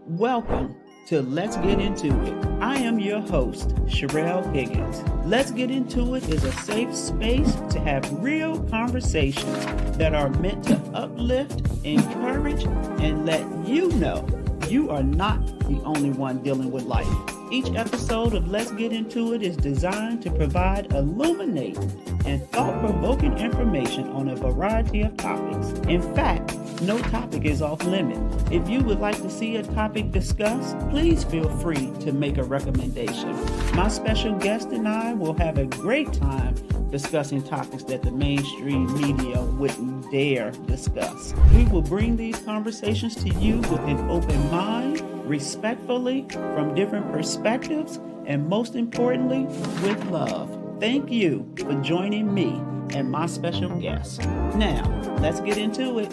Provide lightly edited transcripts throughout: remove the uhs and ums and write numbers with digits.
Welcome to Let's Get Into It. I am your host, Sherelle Higgins. Let's Get Into It is a safe space to have real conversations that are meant to uplift, encourage, and let you know you are not the only one dealing with life. Each episode of Let's Get Into It is designed to provide illuminating and thought-provoking information on a variety of topics. In fact, no topic is off limit. If you would like to see a topic discussed, please feel free to make a recommendation. My special guest and I will have a great time discussing topics that the mainstream media wouldn't dare discuss. We will bring these conversations to you with an open mind, respectfully, from different perspectives, and most importantly, with love. Thank you for joining me and my special guest. Now, let's get into it.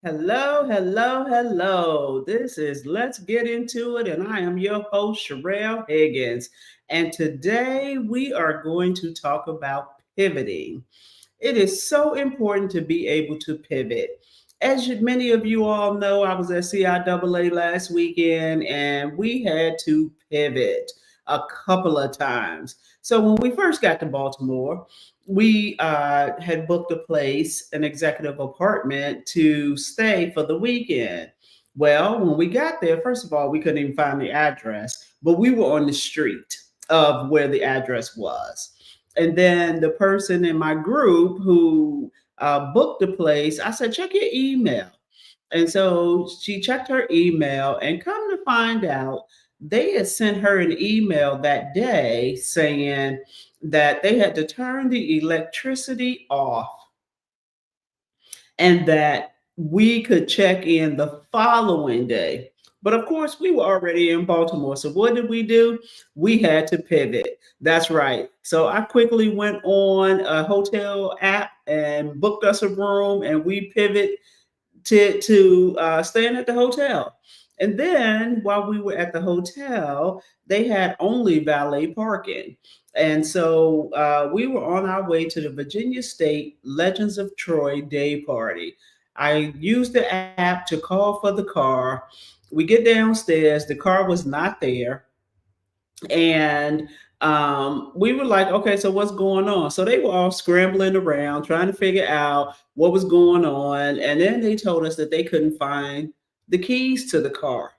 Hello, hello, hello. This is Let's Get Into It, and I am your host, Sherelle Higgins. And today we are going to talk about pivoting. It is so important to be able to pivot. As many of you all know, I was at CIAA last weekend, and we had to pivot a couple of times. So when we first got to Baltimore, we had booked a place, an executive apartment to stay for the weekend. Well, when we got there, first of all, we couldn't even find the address, but we were on the street of where the address was. And then the person in my group who booked the place, I said, check your email. And so she checked her email, and come to find out, they had sent her an email that day saying that they had to turn the electricity off and that we could check in the following day. But of course, we were already in Baltimore. So what did we do? We had to pivot. That's right. So I quickly went on a hotel app and booked us a room, and we pivot to staying at the hotel. And then while we were at the hotel, they had only valet parking. And so we were on our way to the Virginia State Legends of Troy Day Party. I used the app to call for the car. We get downstairs, the car was not there. And we were like, okay, so what's going on? So they were all scrambling around trying to figure out what was going on. And then they told us that they couldn't find the keys to the car,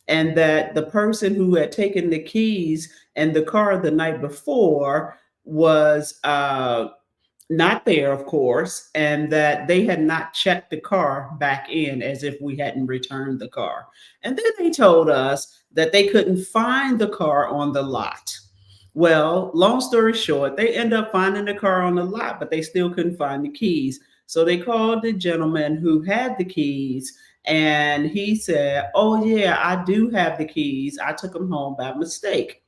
and that the person who had taken the keys and the car the night before was not there, of course, and that they had not checked the car back in as if we hadn't returned the car. And then they told us that they couldn't find the car on the lot. Well, long story short, they end up finding the car on the lot, but they still couldn't find the keys. So they called the gentleman who had the keys, and he said, oh, yeah, I do have the keys. I took them home by mistake.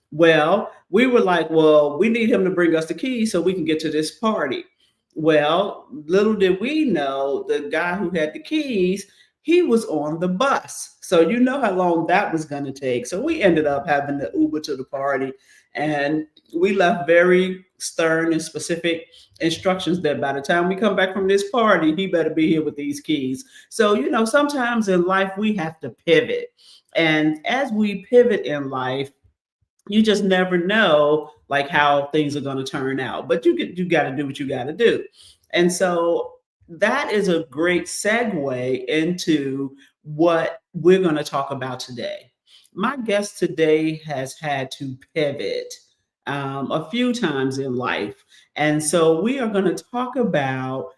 Well, we were like, well, we need him to bring us the keys so we can get to this party. Well, little did we know, the guy who had the keys, he was on the bus. So you know how long that was going to take. So we ended up having to Uber to the party, and we left very stern and specific instructions that by the time we come back from this party, he better be here with these keys. So, you know, sometimes in life we have to pivot. And as we pivot in life, you just never know like how things are going to turn out, but you got to do what you got to do. And so that is a great segue into what we're going to talk about today. My guest today has had to pivot a few times in life. And so we are going to talk about,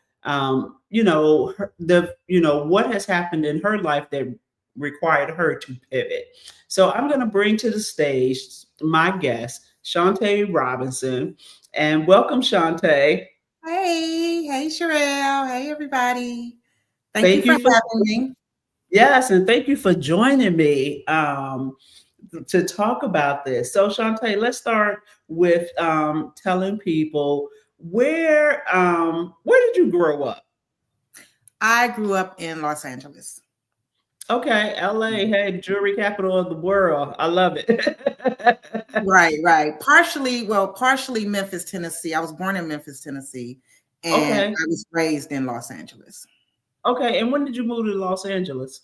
what has happened in her life that required her to pivot. So I'm going to bring to the stage my guest, Shantae Robinson, and welcome, Shantae. Hey, Sherelle. Hey, everybody. Thank you Thank for you for having me. Yes, and thank you for joining me to talk about this. So, Shantae, let's start with telling people where did you grow up? I grew up in Los Angeles. Okay, LA, hey, jewelry capital of the world. I love it. Right. Partially Memphis, Tennessee. I was born in Memphis, Tennessee, and Okay. I was raised in Los Angeles. Okay, and when did you move to Los Angeles?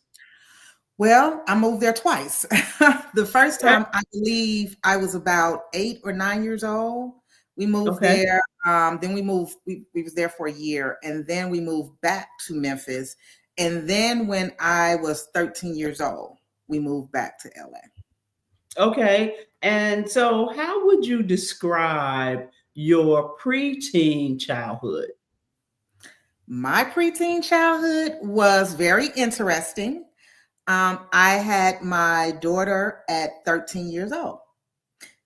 Well, I moved there twice. The first Okay. time, I believe I was about 8 or 9 years old. We moved Okay. there. Then we moved. We was there for a year, and then we moved back to Memphis. And then when I was 13 years old, we moved back to LA. Okay. And so, how would you describe your preteen childhood? My preteen childhood was very interesting. I had my daughter at 13 years old.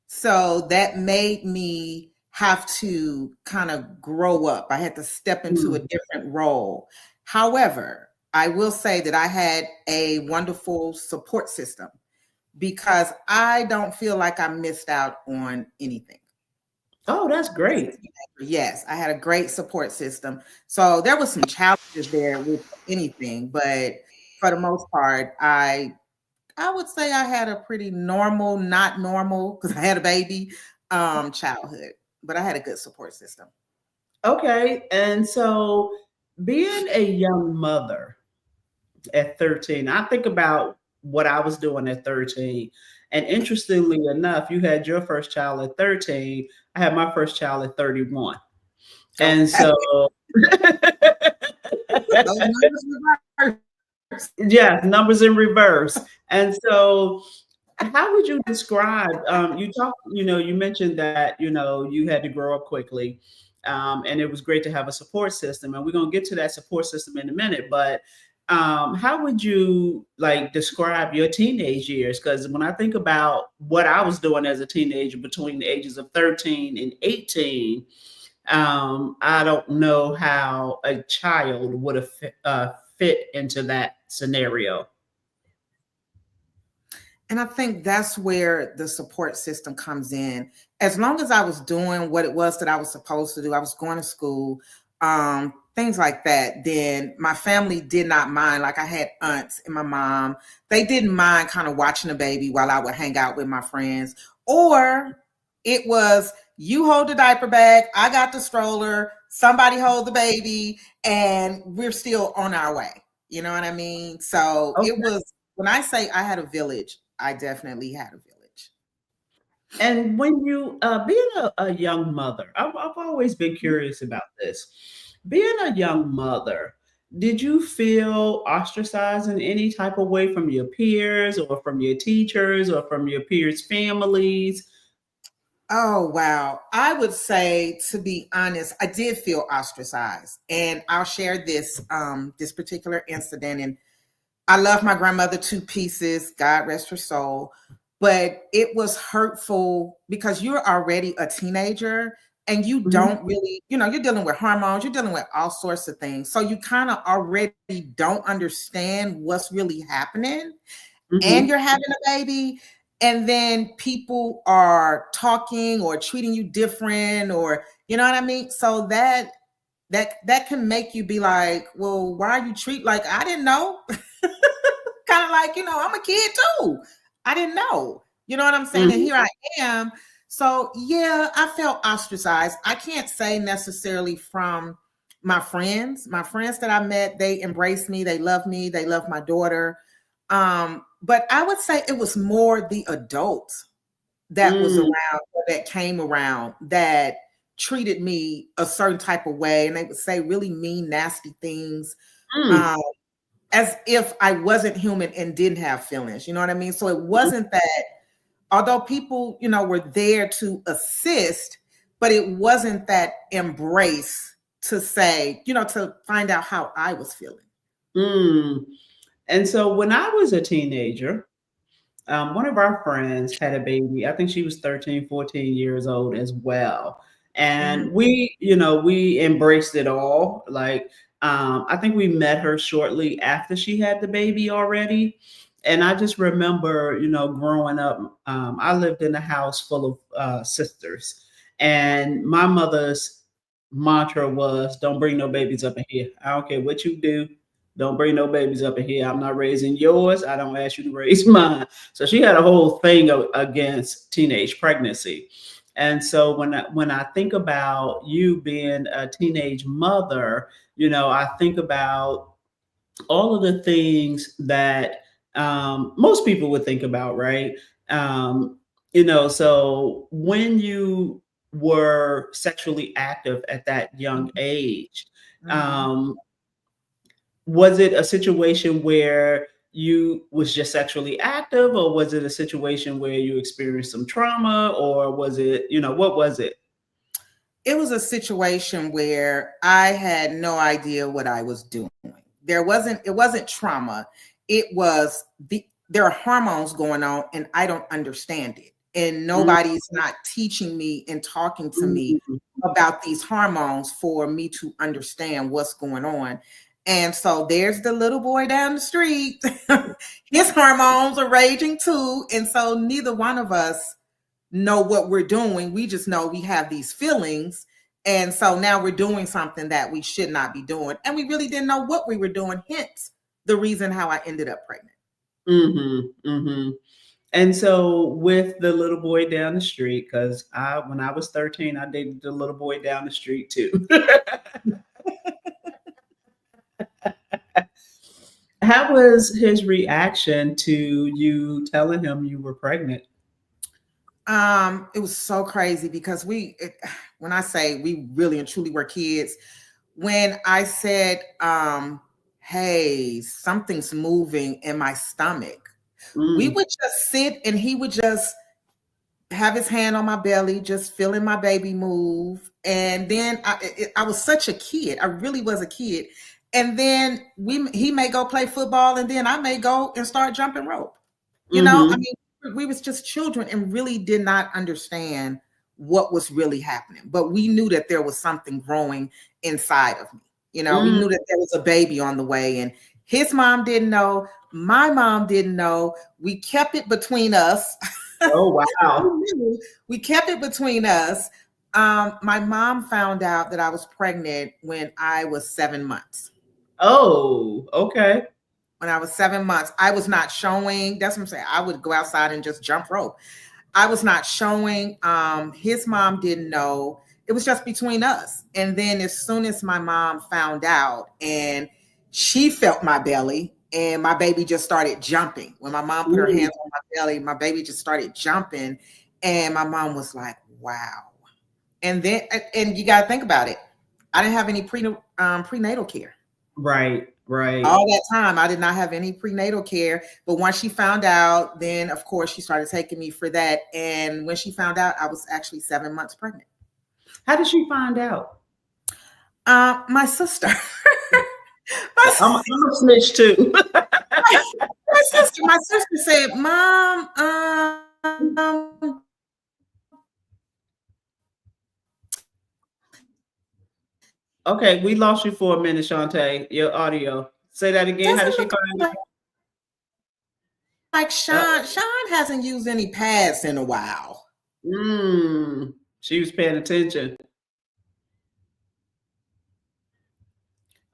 So that made me have to kind of grow up. I had to step into a Mm. different role. However, I will say that I had a wonderful support system because I don't feel like I missed out on anything. Oh, that's As a great. teenager. Yes, I had a great support system. So there was some challenges there with anything, but for the most part, I would say I had a pretty normal, not normal, because I had a baby, childhood, but I had a good support system. Okay. And so, being a young mother at 13, I think about what I was doing at 13. And interestingly enough, you had your first child at 13. I had my first child at 31. And Okay. so, Those numbers reverse. yeah, numbers in reverse. And so, how would you describe? You mentioned that you had to grow up quickly, and it was great to have a support system. And we're gonna get to that support system in a minute. But how would you like describe your teenage years? Because when I think about what I was doing as a teenager between the ages of 13 and 18, I don't know how a child would have fit into that scenario. And I think that's where the support system comes in. As long as I was doing what it was that I was supposed to do, I was going to school, things like that, then my family did not mind. Like I had aunts and my mom, they didn't mind kind of watching the baby while I would hang out with my friends. Or it was you hold the diaper bag, I got the stroller, somebody hold the baby, and we're still on our way. You know what I mean? So it Okay. was when I say I had a village, I definitely had a village. And when you being a young mother, I've always been curious about this. Being a young mother, did you feel ostracized in any type of way from your peers or from your teachers or from your peers' families? Oh, wow. I would say, to be honest, I did feel ostracized. And I'll share this particular incident. And I love my grandmother to pieces, God rest her soul. But it was hurtful because you're already a teenager and you Mhm, don't really, you're dealing with hormones, you're dealing with all sorts of things. So you kind of already don't understand what's really happening, and mhm, you're having a baby, and then people are talking or treating you different, or you know what I mean? So that can make you be like, well, why are you treat like I didn't know? Kind of like, I'm a kid too. I didn't know. You know what I'm saying? And mhm, here I am. So yeah, I felt ostracized. I can't say necessarily from my friends. My friends that I met, they embraced me, they love me, they love my daughter. But I would say it was more the adults that was mm, around or that came around that treated me a certain type of way. And they would say really mean, nasty things. mm, Um, as if I wasn't human and didn't have feelings. You know what I mean? So it mhm, wasn't that, although people, were there to assist, but it wasn't that embrace to say, to find out how I was feeling. mm. And so when I was a teenager, one of our friends had a baby. I think she was 13, 14 years old as well. Mhm. And we embraced it all. Like, I think we met her shortly after she had the baby already. And I just remember, growing up, I lived in a house full of sisters. And my mother's mantra was, don't bring no babies up in here. I don't care what you do. Don't bring no babies up in here. I'm not raising yours. I don't ask you to raise mine. So she had a whole thing against teenage pregnancy. And so when I think about you being a teenage mother, I think about all of the things that most people would think about, right? Um, so when you were sexually active at that young age, Mhm. um, was it a situation where you was just sexually active, or was it a situation where you experienced some trauma, or was it, what was it? It was a situation where I had no idea what I was doing. It wasn't trauma. It was there are hormones going on and I don't understand it. And Mm, nobody's not teaching me and talking to me mm, about these hormones for me to understand what's going on. And so there's the little boy down the street. His hormones are raging too. And so neither one of us know what we're doing. We just know we have these feelings. And so now we're doing something that we should not be doing. And we really didn't know what we were doing. Hence the reason how I ended up pregnant. mm-hmm. And so with the little boy down the street, because when I was 13, I dated the little boy down the street too. How was his reaction to you telling him you were pregnant? It was so crazy because when I say we really and truly were kids, when I said, hey, something's moving in my stomach, we Mm, would just sit and he would just have his hand on my belly, just feeling my baby move. And then I was such a kid. I really was a kid. And then he may go play football, and then I may go and start jumping rope. I mm-hmm, mean, we was just children and really did not understand what was really happening. But we knew that there was something growing inside of me. We mm. knew that there was a baby on the way, and his mom didn't know. My mom didn't know. We kept it between us. Oh, wow. We kept it between us. My mom found out that I was pregnant when I was 7 months. Oh, okay. When I was 7 months, I was not showing. That's what I'm saying. I would go outside and just jump rope. I was not showing. His mom didn't know. It was just between us. And then as soon as my mom found out and she felt my belly and my baby just started jumping. When my mom put her Mm, hands on my belly, my baby just started jumping. And my mom was like, wow. And you got to think about it. I didn't have any prenatal care. right, right. All that time, I did not have any prenatal care. But once she found out, then of course she started taking me for that. And when she found out, I was actually 7 months pregnant. How did she find out? My sister, my, I'm a snitch too. my sister said, "Mom, Okay, we lost you for a minute, Shantae. Your audio. Say that again. How did doesn't she look find like out? Sean hasn't used any pads in a while." She was paying attention.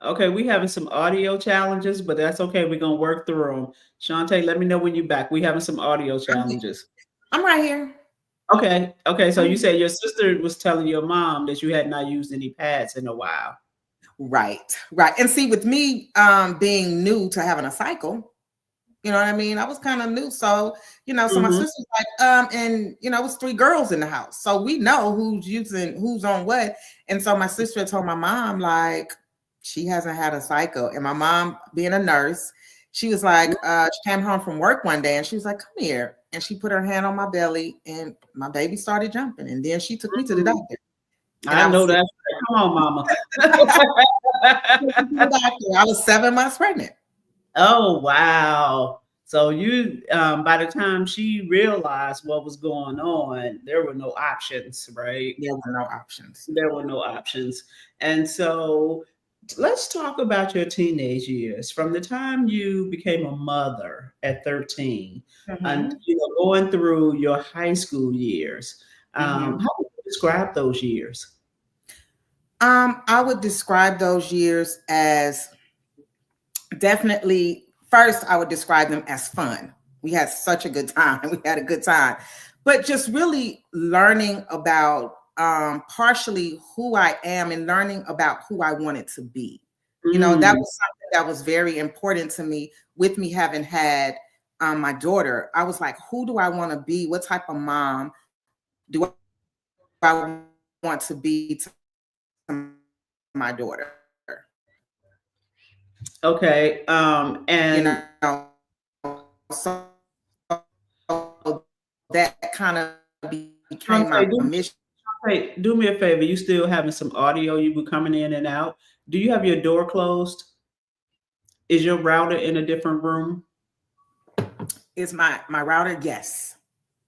Okay, we having some audio challenges, but that's okay. We're gonna work through them. Shantae, let me know when you're back. We having some audio I'm, challenges. I'm right here. Okay, okay. So you said your sister was telling your mom that you had not used any pads in a while. Right, right. And see, with me being new to having a cycle, you know what I mean? I was kind of new. So my Mm-hmm. sister's like, and it was three girls in the house. So we know who's on what. And so my sister told my mom, like, she hasn't had a cycle. And my mom, being a nurse, she was like, she came home from work one day and she was like, come here. And she put her hand on my belly and my baby started jumping. And then she took me to the doctor. And I I was know that's right. Come on, mama. I was 7 months pregnant. Oh, wow. So you, by the time she realized what was going on, there were no options, right? There were no options. There were no options. And so let's talk about your teenage years. From the time you became a mother at 13 and Mhm, going through your high school years, mhm. how would you describe those years? I would describe those years as definitely, first, I would describe them as fun. We had such a good time. We had a good time. But just really learning about partially who I am and learning about who I wanted to be. That Mm, was something that was very important to me with me having had my daughter. I was like, who do I want to be? What type of mom do I want to be to my daughter? Okay. And So that kind of became Shantae, my mission. do me a favor. You still having some audio? You were coming in and out. Do you have your door closed? Is your router in a different room? Is my router? Yes.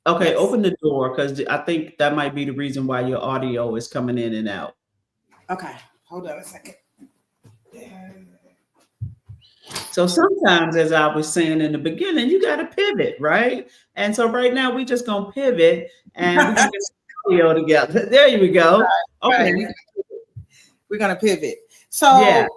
Okay, Yes. open the door because I think that might be the reason why your audio is coming in and out. Okay, hold on a second. So sometimes, as I was saying in the beginning, you got to pivot, right? And so right now we just gonna pivot and we're gonna get the audio together. There you go. Okay. Right. We're gonna pivot. So Yeah.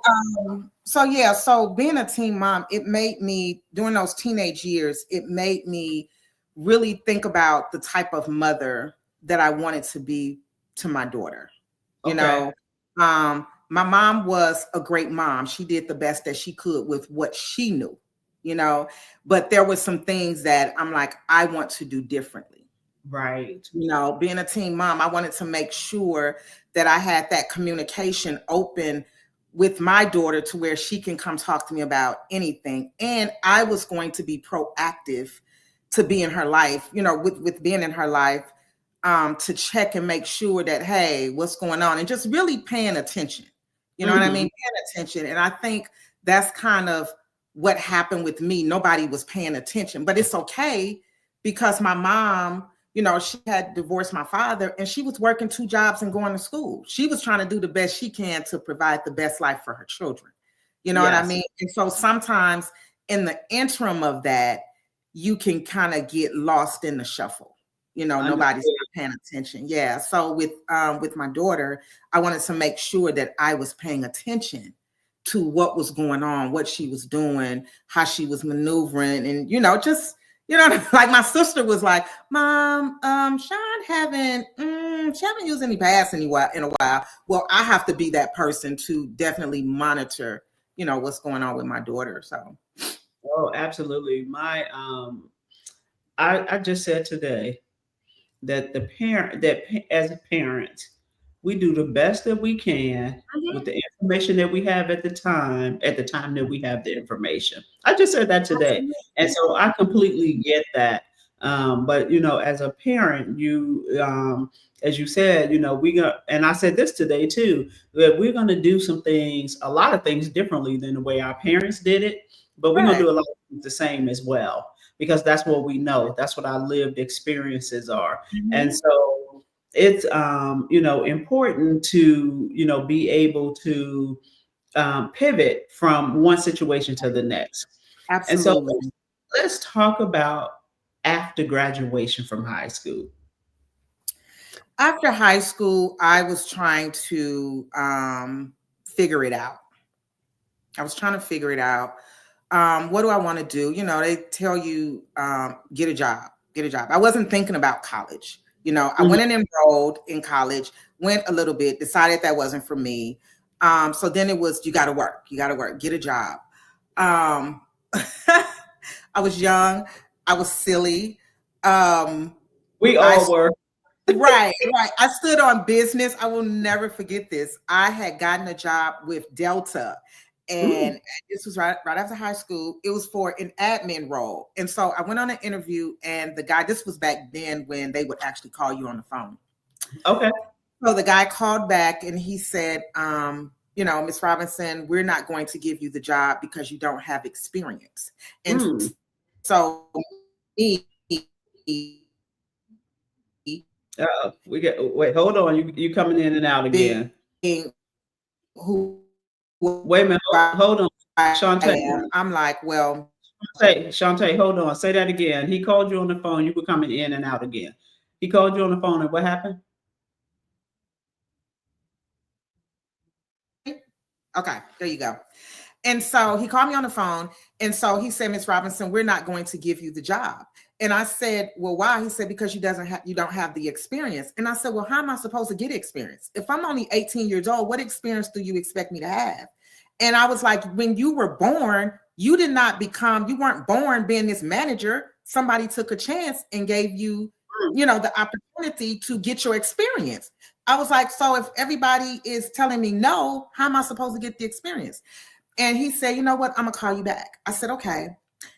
So being a teen mom, it made me, during those teenage years, it made me really think about the type of mother that I wanted to be to my daughter. You know, my mom was a great mom. She did the best that she could with what she knew, you know, but there were some things that I'm like, I want to do differently. Right. You know, being a teen mom, I wanted to make sure that I had that communication open with my daughter to where she can come talk to me about anything. And I was going to be proactive to be in her life, you know, with being in her life, to check and make sure that, hey, what's going on? And just really paying attention. You know what I mean? Paying attention. And I think that's kind of what happened with me. Nobody was paying attention, but it's okay because my mom, you know, she had divorced my father and she was working 2 jobs and going to school. She was trying to do the best she can to provide the best life for her children. You know what I mean? And so sometimes in the interim of that, you can kind of get lost in the shuffle. You know, nobody's paying attention. Yeah. So with my daughter, I wanted to make sure that I was paying attention to what was going on, what she was doing, how she was maneuvering, and just like my sister was like, "Mom, Sean she haven't used any pads in a while." Well, I have to be that person to definitely monitor, what's going on with my daughter. So. Oh, absolutely. I just said today that as a parent, we do the best that we can with the information that we have at the time that we have the information. I just said that today. Absolutely. And so I completely get that. But as a parent, as you said, and I said this today too, that we're going to do a lot of things differently than the way our parents did it, but we're going to do a lot of things the same as well, because that's what we know. That's what our lived experiences are. And so it's, important to, be able to pivot from one situation to the next. Absolutely. And so let's talk about after graduation from high school. After high school, I was trying to figure it out. What do I want to do? They tell you, get a job. I wasn't thinking about college. I went and enrolled in college, went a little bit, decided that wasn't for me. So then it was, you got to work, get a job. I was young. I was silly. We all were. Right. I stood on business. I will never forget this. I had gotten a job with Delta, and this was right after high school. It was for an admin role. And so I went on an interview, and the guy, this was back then when they would actually call you on the phone. Okay. So the guy called back and he said, Ms. Robinson, we're not going to give you the job because you don't have experience. And so wait, hold on. You coming in and out again. Wait a minute, hold on. Shantae. I'm like, well. Shantae, hold on. Say that again. He called you on the phone. You were coming in and out again. He called you on the phone, and what happened? Okay, there you go. And so he called me on the phone. And so he said, Ms. Robinson, we're not going to give you the job. And I said, well, why? He said, because you don't have the experience. And I said, well, how am I supposed to get experience? If I'm only 18 years old, what experience do you expect me to have? And I was like, when you were born, you weren't born being this manager. Somebody took a chance and gave you, the opportunity to get your experience. I was like, so if everybody is telling me no, how am I supposed to get the experience? And he said, you know what? I'm gonna call you back. I said, okay.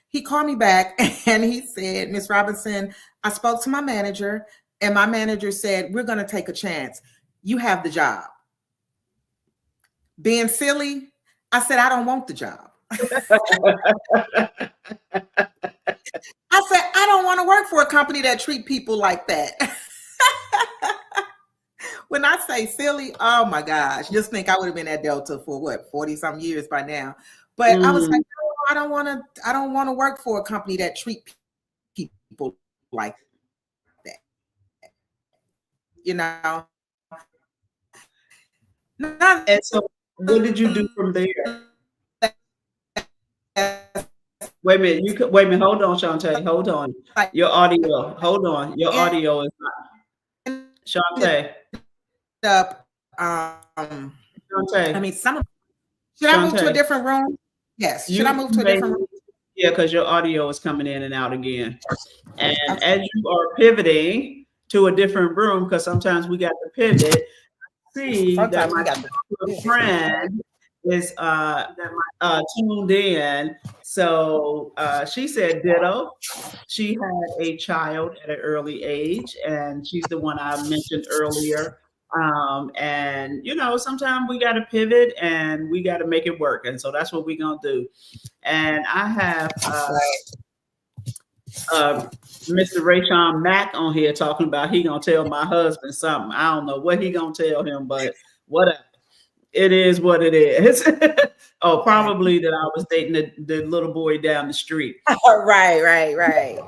He called me back and he said, Miss Robinson, I spoke to my manager and my manager said, we're gonna take a chance. You have the job. Being silly, I said, I don't want the job. I said, I don't want to work for a company that treat people like that. When I say silly, oh my gosh, just think I would have been at Delta for what, 40 some years by now. But I was like, no, I don't want to work for a company that treat people like that. And so what did you do from there? Wait a minute. Hold on, Shantae. Hold on. Your audio. Hold on. Your audio is not. Shantae. Shantae. Should I move to a different room? Yes. Should I move to a different room? Yeah, because your audio is coming in and out again. And as you are pivoting to a different room, because sometimes we got to pivot, see that my friend is tuned in. So she said ditto. She had a child at an early age, and she's the one I mentioned earlier. And sometimes we got to pivot and we got to make it work. And so that's what we're going to do. And I have Mr. Rayshon Mack on here talking about he going to tell my husband something. I don't know what he going to tell him, but whatever. It is what it is. Oh, probably that I was dating the little boy down the street. Right.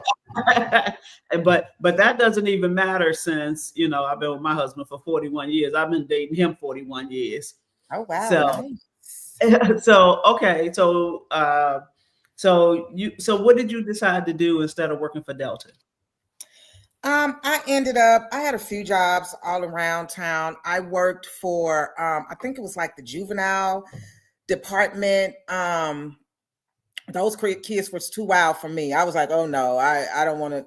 But that doesn't even matter since, I've been with my husband for 41 years. I've been dating him 41 years. Oh, wow. So, nice. Okay. So what did you decide to do instead of working for Delta? I had a few jobs all around town. I worked for, I think it was like the juvenile department. Those kids were too wild for me. I was like, oh no, I don't want to,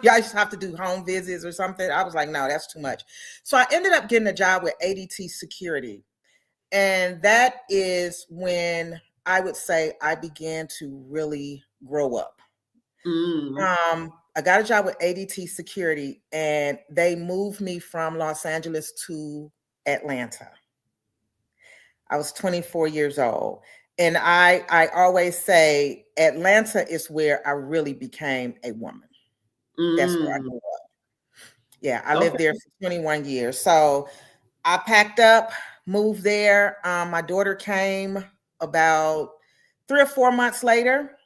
y'all just have to do home visits or something. I was like, no, that's too much. So I ended up getting a job with ADT Security. And that is when I would say I began to really grow up. I got a job with ADT Security and they moved me from Los Angeles to Atlanta. I was 24 years old. And I always say Atlanta is where I really became a woman. That's where I grew up. Yeah, I lived there for 21 years. So I packed up, moved there. My daughter came about 3 or 4 months later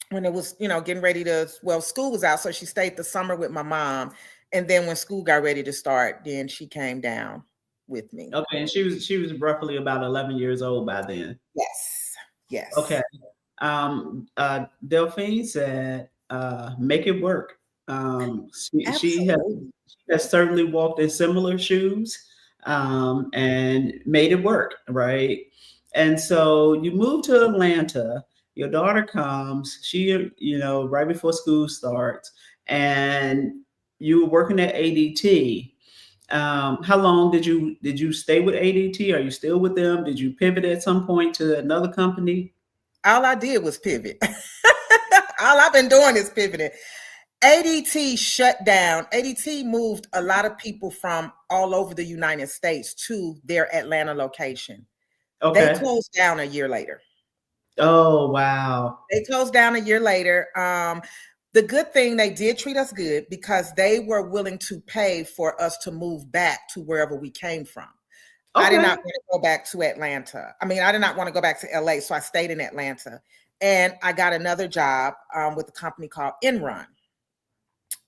when it was, getting ready to, school was out. So she stayed the summer with my mom. And then when school got ready to start, then she came down with me. Okay. And she was roughly about 11 years old by then. Yes. Okay. Delphine said, make it work. She has certainly walked in similar shoes and made it work, right? And so you move to Atlanta, your daughter comes, she, right before school starts, and you were working at ADT. How long did you stay with ADT? Are you still with them? Did you pivot at some point to another company? All I did was pivot. All I've been doing is pivoting. ADT shut down. ADT moved a lot of people from all over the United States to their Atlanta location. Okay. They closed down a year later. Oh, wow. They closed down a year later. The good thing, they did treat us good because they were willing to pay for us to move back to wherever we came from. Okay. I did not want to go back to Atlanta. I did not want to go back to LA, so I stayed in Atlanta. And I got another job with a company called Enron.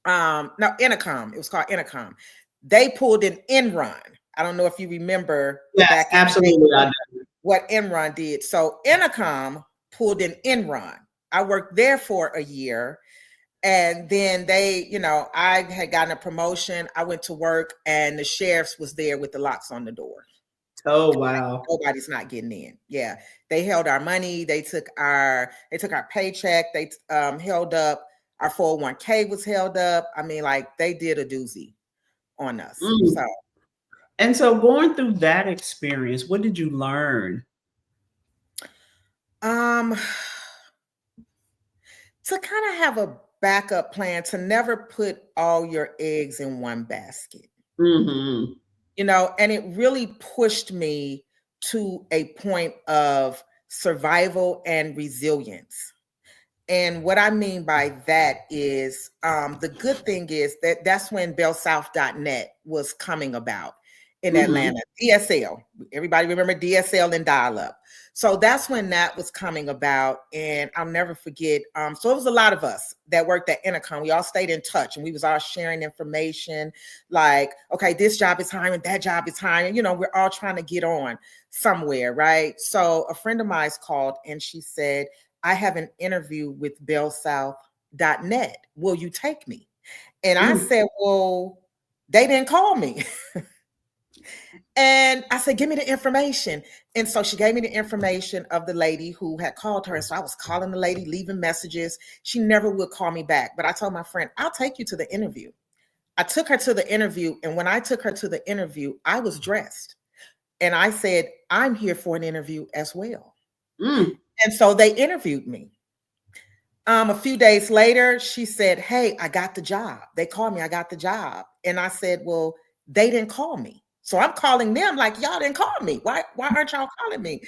No, Intercom. It was called Intercom. They pulled in Enron. I don't know if you remember. Yes, absolutely. What Enron did. So Intercom pulled in Enron. I worked there for a year. And then they, I had gotten a promotion. I went to work and the sheriff's was there with the locks on the door. Oh, wow. Nobody's not getting in. Yeah. They held our money. They took our paycheck. They held up our 401k was held up. I mean, like they did a doozy on us. Mm. So And so going through that experience, what did you learn? um to kind of have a backup plan, to never put all your eggs in one basket. Mhm. And it really pushed me to a point of survival and resilience. And what I mean by that is the good thing is that that's when bellsouth.net was coming about in Mhm. Atlanta. DSL. Everybody remember DSL and dial up. So that's when that was coming about. And I'll never forget. So it was a lot of us that worked at Intercom. We all stayed in touch and we was all sharing information like, okay, this job is hiring, that job is hiring. We're all trying to get on somewhere, right? So a friend of mine called and she said, I have an interview with bellsouth.net. Will you take me? And I Mm. said, well, they didn't call me. And I said, give me the information. And so she gave me the information of the lady who had called her. And so I was calling the lady, leaving messages. She never would call me back. But I told my friend, I'll take you to the interview. I took her to the interview. And when I took her to the interview, I was dressed. And I said, I'm here for an interview as well. Mm. And so they interviewed me. A few days later, she said, hey, I got the job. They called me, I got the job. And I said, well, they didn't call me. So I'm calling them like, y'all didn't call me. Why aren't y'all calling me?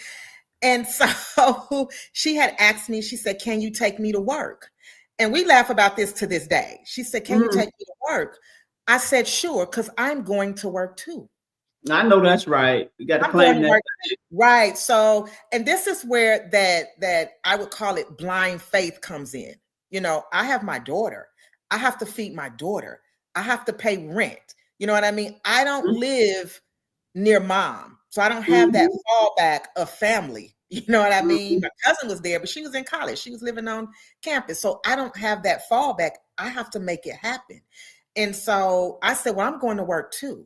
And so she had asked me, she said, can you take me to work? And we laugh about this to this day. She said, can you Mm. take me to work? I said, sure, because I'm going to work too. I know that's right. You got to I'm going claim to that. work. Right. So, and this is where that I would call it blind faith comes in. I have my daughter. I have to feed my daughter. I have to pay rent. You know what I mean? I don't live near mom. So I don't have that Mhm. fallback of family. You know what I mean? Mhm. My cousin was there, but she was in college. She was living on campus. So I don't have that fallback. I have to make it happen. And so I said, well, I'm going to work too.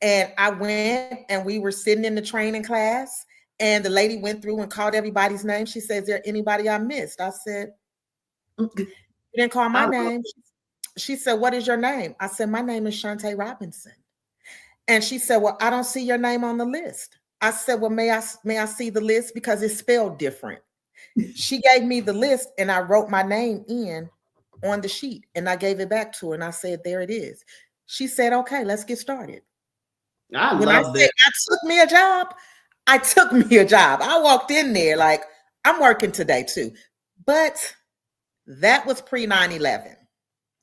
And I went and we were sitting in the training class and the lady went through and called everybody's name. She said, is there anybody I missed? I said, Mhm. you didn't call I my love name. She said, what is your name? I said, my name is Shantae Robinson. And she said, well, I don't see your name on the list. I said, well, may I see the list because it's spelled different. She gave me the list and I wrote my name in on the sheet and I gave it back to her and I said, there it is. She said, okay, let's get started. I When I love say this. I took me a job, I took me a job. I walked in there like I'm working today too. But that was pre 9/11.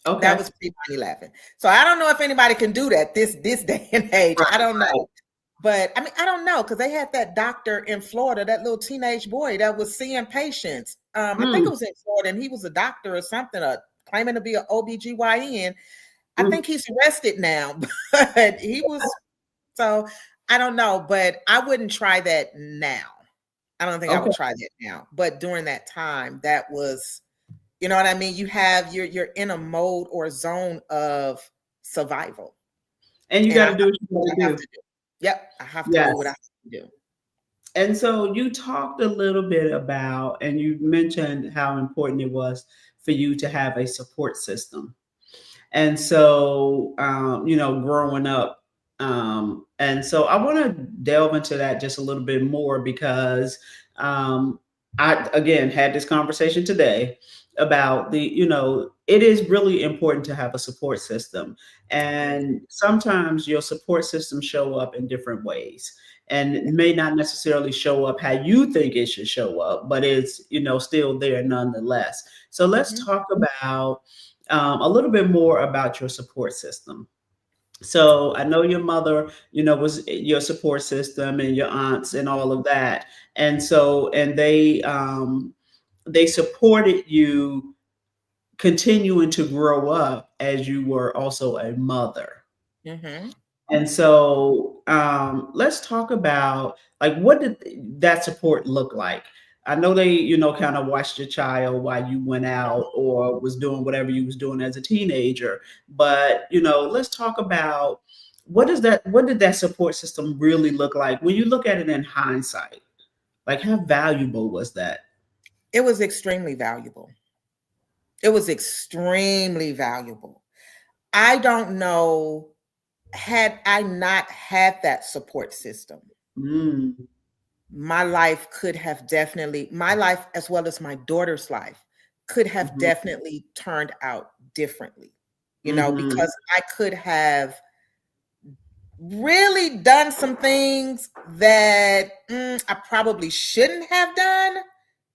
That Okay. was pre 9/11. So I don't know if anybody can do that this day and age. Right. I don't Right. know. But I mean, I don't know because they had that doctor in Florida, that little teenage boy that was seeing patients. I think it Mm. was in Florida, and he was a doctor or something, claiming to be an OBGYN. I Mm. think he's arrested now, but he was. So I don't know, but I wouldn't try that now. I don't think I Okay. would try that now. But during that time, that was, you know what I mean? You're in a mode or zone of survival. And you And got I to have do to what you do what got I to have do. to do. Yep, I have to do what I Yes. have to do. And so you talked a little bit about, and you mentioned how important it was for you to have a support system. And so, growing up. And so I want to delve into that just a little bit more because I, again, had this conversation today about it is really important to have a support system. Yes. And sometimes your support system show up in different ways and it may not necessarily show up how you think it should show up, but it's, still there nonetheless. So let's Mhm. talk about a little bit more about your support system. So I know your mother, was your support system and your aunts and all of that. And so, and they supported you continuing to grow up as you were also a mother. Mhm. And so, let's talk about like what did that support look like? I know they, kind of watched your child while you went out or was doing whatever you was doing as a teenager, but let's talk about what did that support system really look like when you look at it in hindsight? Like, how valuable was that? It was extremely valuable. It was extremely valuable. I don't know, had I not had that support system, Mm, my life could have definitely, my life as well as my daughter's life could have mhm, definitely turned out differently, mhm, because I could have really done some things that I probably shouldn't have done,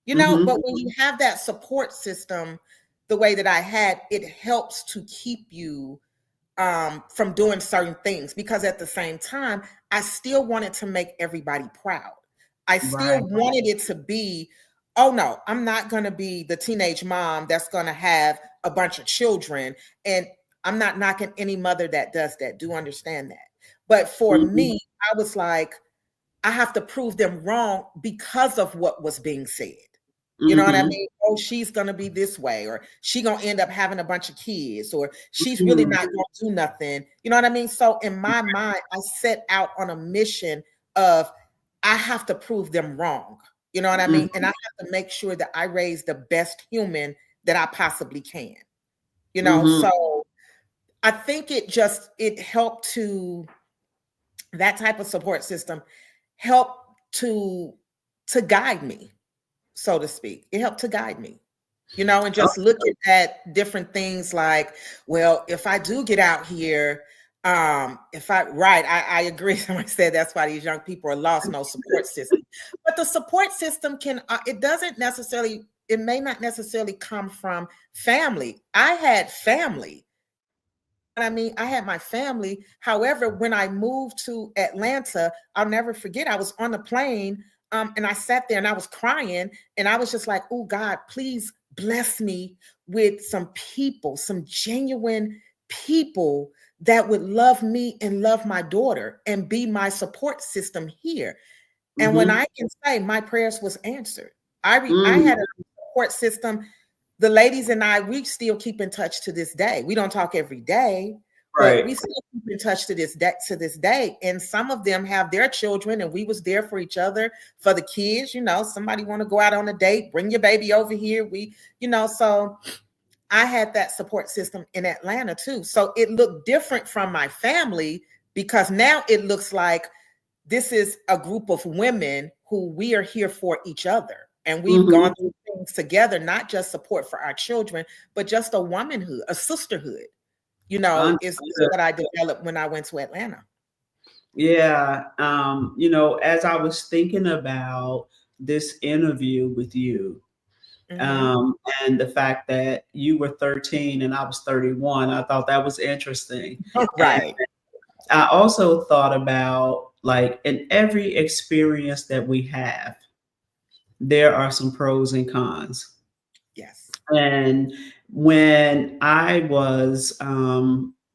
mhm, but when you have that support system the way that I had, it helps to keep you from doing certain things, because at the same time, I still wanted to make everybody proud. I still right. wanted it to be, oh no, I'm not going to be the teenage mom that's going to have a bunch of children. And I'm not knocking any mother that does that. Do understand that. But for Mhm, me, I was like, I have to prove them wrong because of what was being said. You know what I mhm, mean? Oh, she's gonna be this way, or she gonna end up having a bunch of kids, or she's really mhm, not gonna do nothing. You know what I mean? So in my mind, I set out on a mission of I have to prove them wrong. You know what I mhm. mean? And I have to make sure that I raise the best human that I possibly can. Mhm. So I think it helped to, that type of support system helped to guide me, so to speak. It helped to guide me, and Oh, just looking at different things like, well, if I do get out here, if I, right, I agree. Somebody said that's why these young people are lost, no support system. But the support system it doesn't necessarily, it may not necessarily come from family. I had family. I mean, I had my family. However, when I moved to Atlanta, I'll never forget, I was on the plane, and I sat there and I was crying, and I was just like, oh God, please bless me with some people, some genuine people that would love me and love my daughter and be my support system here. And when mhm, I can say my prayers was answered, I mm, had a support system. The ladies and I, we still keep in touch to this day. We don't talk every day, but right. we still keep in touch to this day. And some of them have their children, and we was there for each other, for the kids. Somebody want to go out on a date, bring your baby over here. So I had that support system in Atlanta too. So it looked different from my family, because now it looks like this is a group of women who we are here for each other. And we've Mhm. gone through things together, not just support for our children, but just a womanhood, a sisterhood, is Understood. what I developed when I went to Atlanta. Yeah. As I was thinking about this interview with you, Hmm. um, and the fact that you were 13 and I was 31, I thought that was interesting. And Right. I also thought about, like, in every experience that we have, there are some pros and cons. Yes. And when I was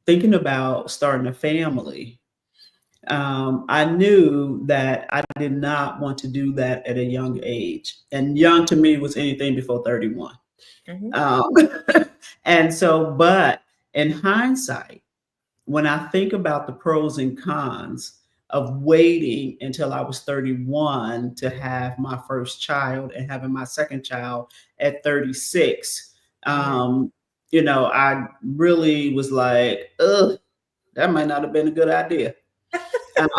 thinking about starting a family, I knew that I did not want to do that at a young age. And young to me was anything before 31. Hmm. Um, and so, but in hindsight, when I think about the pros and cons of waiting until I was 31 to have my first child and having my second child at 36, Hmm. um, I really was like, ugh, that might not have been a good idea. Um,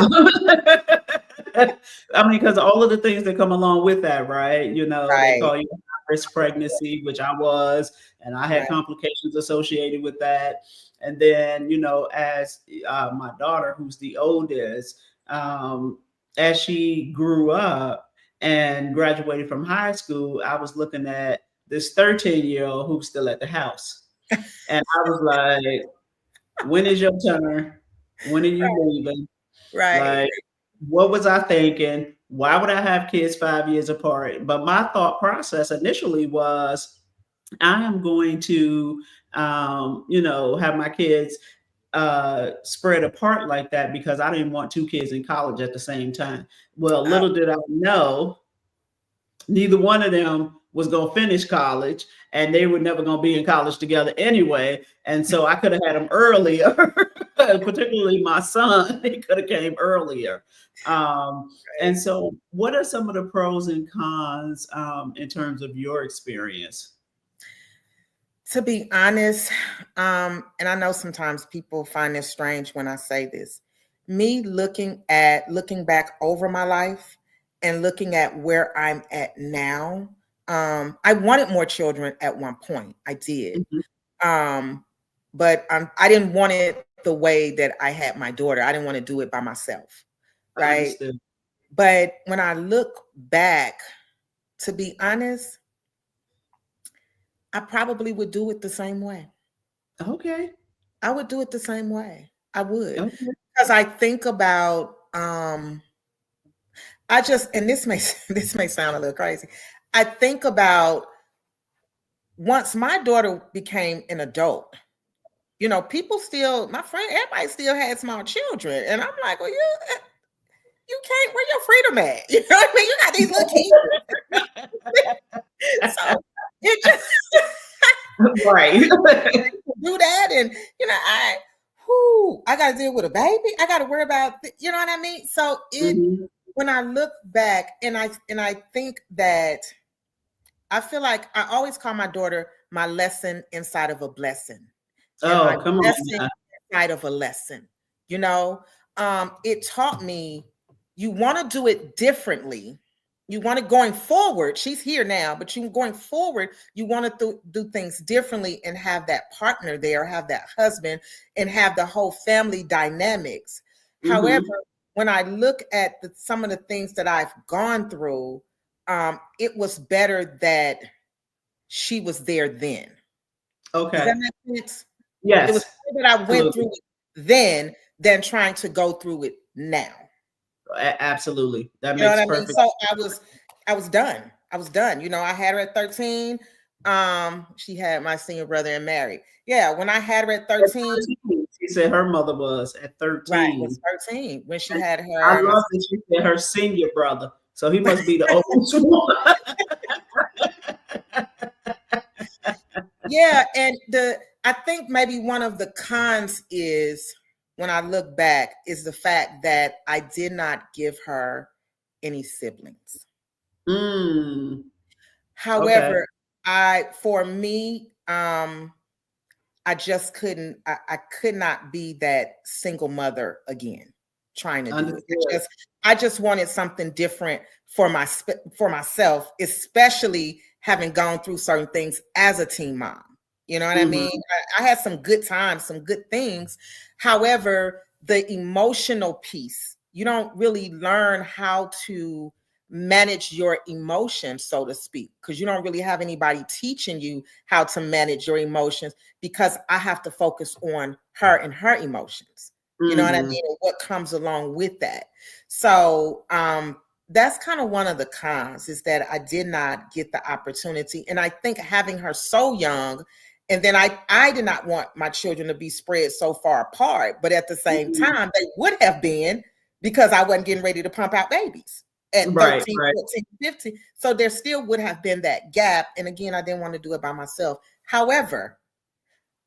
I mean, because all of the things that come along with that, right? They Right. call you high risk pregnancy, which I was, and I had Right. complications associated with that. And then, as my daughter, who's the oldest, as she grew up and graduated from high school, I was looking at this 13-year-old who's still at the house. And I was like, when is your turn? When are you leaving? Right. Like, what was I thinking? Why would I have kids 5 years apart? But my thought process initially was, I am going to, have my kids spread apart like that because I didn't want two kids in college at the same time. Well, Oh, little did I know, neither one of them was going to finish college, and they were never going to be in college together anyway. And so I could have had them earlier. particularly my son. He could have came earlier. And Right. so, what are some of the pros and cons in terms of your experience? To be honest, and I know sometimes people find this strange when I say this. Me looking back over my life and looking at where I'm at now. I wanted more children at one point. I did. Mhm. Um, but I didn't want it the way that I had my daughter. I didn't want to do it by myself. Right. Understood. But when I look back, to be honest, I probably would do it the same way. Okay. I would do it the same way. I would. Okay. Because I think about I just and this may this may sound a little crazy. I think about once my daughter became an adult, people still, my friend, everybody still had small children. And I'm like, well, you can't, where your freedom at? You know what I mean? You got these little kids. So you just Right. do that. And I gotta deal with a baby. I gotta worry about you know what I mean? So Mhm. when I look back and I think that I feel like I always call my daughter my lesson inside of a blessing. And my Oh, come on blessing now. inside of a lesson. You know, it taught me you want to do it differently. You want to going forward. She's here now, but you going forward, you want to do things differently and have that partner there, have that husband, and have the whole family dynamics. However, Mhm. when I look at some of the things that I've gone through, it was better that she was there then. Does Okay. that make sense? It was Yes. better that I went Absolutely. through it then than trying to go through it now. Absolutely. That You know what makes I mean? perfect. So I was done. I was done. I had her at 13. She had my senior brother and married. Yeah, when I had her at At 13, 13, she said her mother was at right, was 13. 13 when she And had I her. love that she said her senior brother. So he must be the oldest one. Yeah, and I think maybe one of the cons is when I look back is the fact that I did not give her any siblings. Mm, okay. However, for me, I just couldn't, I could not be that single mother again, trying to do it. Understood. I just wanted something different for myself, especially having gone through certain things as a teen mom. You know what I mean? Mhm. I had some good times, some good things. However, the emotional piece, you don't really learn how to manage your emotions, so to speak, because you don't really have anybody teaching you how to manage your emotions because I have to focus on her and her emotions. You know what I Mhm. mean? And what comes along with that. So that's kind of one of the cons is that I did not get the opportunity. And I think having her so young, and then I did not want my children to be spread so far apart, but at the same Mhm. time, they would have been because I wasn't getting ready to pump out babies at Right, 13, right. 14, 15. So there still would have been that gap. And again, I didn't want to do it by myself. However,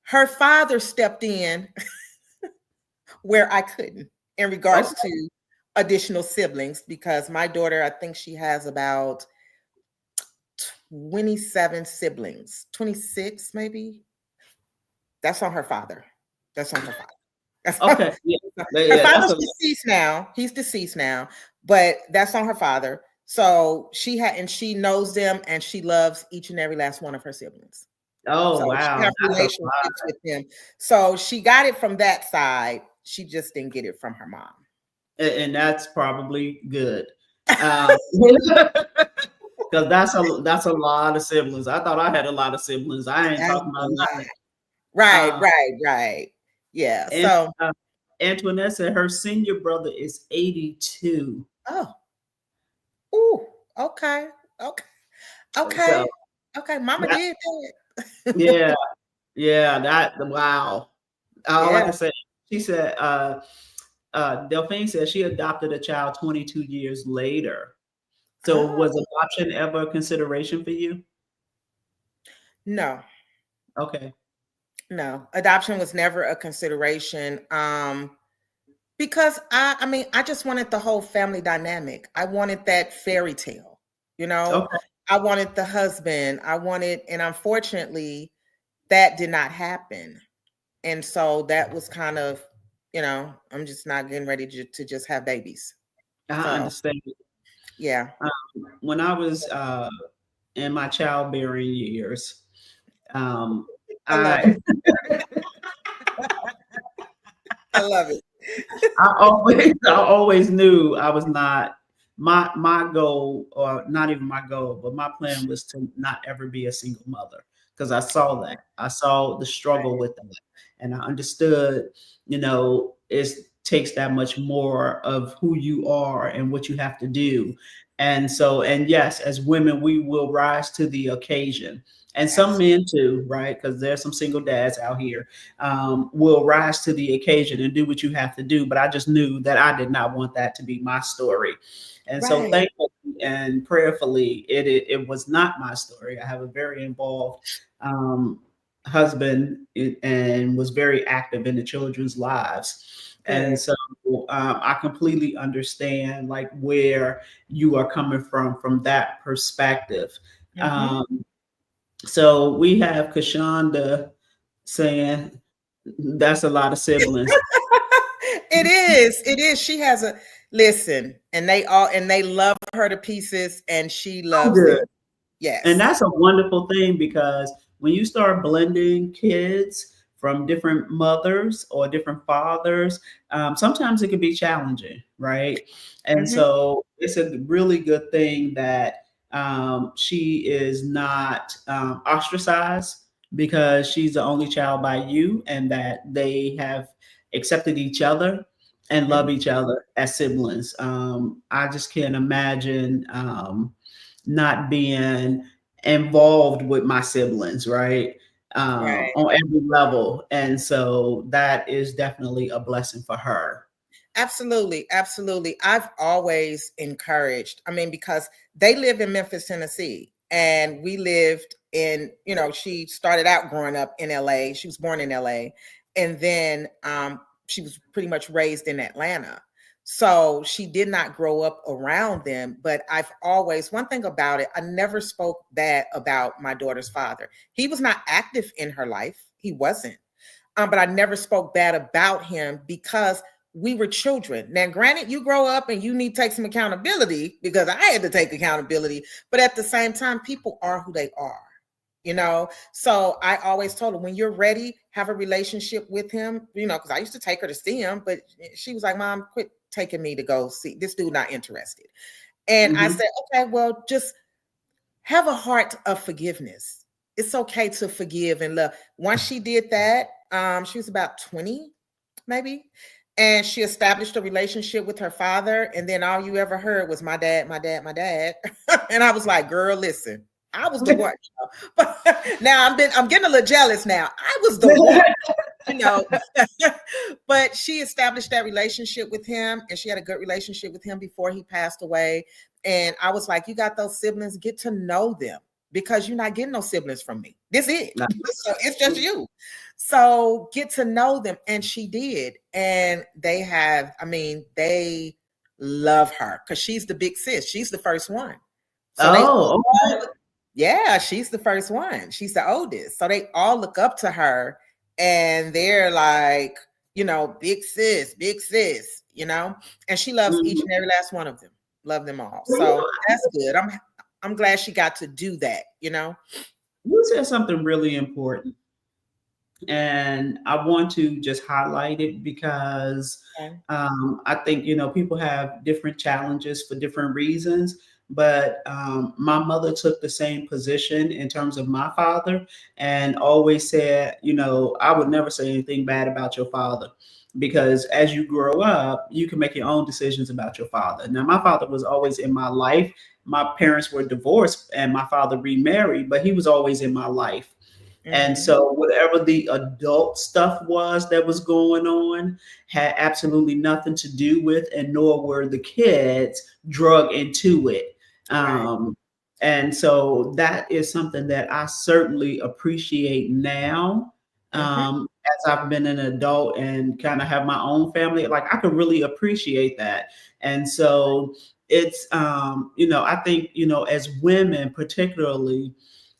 her father stepped in where I couldn't in regards Okay. to additional siblings because my daughter, I think she has about 27 siblings, 26 maybe. That's on her father. That's on her father. Okay. Yeah. Her Yeah, that's father's a deceased now. He's deceased now, but that's on her father. So she knows them and she loves each and every last one of her siblings. oh So she wow. have That's a lot. relationships with them. So she got it from that side. She just didn't get it from her mom. And that's probably good. Because that's a lot of siblings. I thought I had a lot of siblings. I ain't That's talking a about lot. nothing. Right, Uh, right. Yeah. and So, Antoinette said her senior brother is 82. oh, ooh, okay, okay, So okay, okay. Mama that, did that. yeah, yeah, that wow. Like Yeah. I said, she said, Delphine said she adopted a child 22 years later. So was Oh, adoption ever a consideration for you? no, Okay. No, adoption was never a consideration. Because I mean, I just wanted the whole family dynamic. I wanted that fairy tale, you know. Okay. I wanted the husband. I wanted, and unfortunately, that did not happen. And so that was kind of, I'm just not getting ready to just have babies. I So understand. yeah, When I was in my childbearing years, um, I love it. I I love it. I always knew I was not my goal, or not even my goal, but my plan was to not ever be a single mother, because I saw that. I saw the struggle with that. And I understood, it takes that much more of who you are and what you have to do. And so, and yes, as women, we will rise to the occasion. And some Absolutely. men too, right? Because there's some single dads out here, will rise to the occasion and do what you have to do. But I just knew that I did not want that to be my story. And so Right. thankfully and prayerfully, it was not my story. I have a very involved um, husband, and was very active in the children's lives. And Good. so I completely understand like where you are coming from that perspective. Hmm. Um, so we have Kashonda saying that's a lot of siblings. It is. It is. She has a listen, and they love her to pieces, and she Oh, loves good. it. And Yes. that's a wonderful thing, because when you start blending kids from different mothers or different fathers, sometimes it can be challenging, right? And Hmm. so it's a really good thing that she is not ostracized, because she's the only child by you, and that they have accepted each other and love Hmm. each other as siblings. I just can't imagine. Not being involved with my siblings, right? Right. On every level. And so that is definitely a blessing for her. Absolutely. Absolutely. I've always encouraged. I mean, because they live in Memphis, Tennessee, and we lived in. She started out growing up in LA. She was born in LA, and then she was pretty much raised in Atlanta. So she did not grow up around them, but I've always, one thing about it, I never spoke bad about my daughter's father. He was not active in her life. He wasn't. But I never spoke bad about him because we were children. Now, granted, you grow up and you need to take some accountability, because I had to take accountability. But at the same time, people are who they are. So I always told her, when you're ready, have a relationship with him, because I used to take her to see him, but she was like, Mom, quit taking me to go see this dude, not interested. And I Hmm. said, okay, well, just have a heart of forgiveness. It's okay to forgive and love. Once she did that, she was about 20, maybe. And she established a relationship with her father. And then all you ever heard was my dad, my dad, my dad. And I was like, girl, listen, I was the one. But now I'm getting a little jealous now. I was the one, you know. But she established that relationship with him, and she had a good relationship with him before he passed away. And I was like, you got those siblings, get to know them, because you're not getting no siblings from me. This is it. So it's just you. So get to know them. And she did. And they love her because she's the big sis. She's the first one. So they Oh, all, yeah, she's the first one. She's the oldest. So they all look up to her, and they're like, big sis, and she loves each mhm. and every last one of them. Love them all. Well, So that's good. I'm glad she got to do that. you said something really important. And I want to just highlight it, because Okay. I think, people have different challenges for different reasons. But my mother took the same position in terms of my father, and always said, I would never say anything bad about your father, because as you grow up, you can make your own decisions about your father. Now, my father was always in my life. My parents were divorced and my father remarried, but he was always in my life. And Hmm. so, whatever the adult stuff was that was going on had absolutely nothing to do with, and nor were the kids drug into it. Right. Um, and so, that is something that I certainly appreciate now, as I've been an adult and kind of have my own family, like I could really appreciate that. And so it's, I think, as women particularly,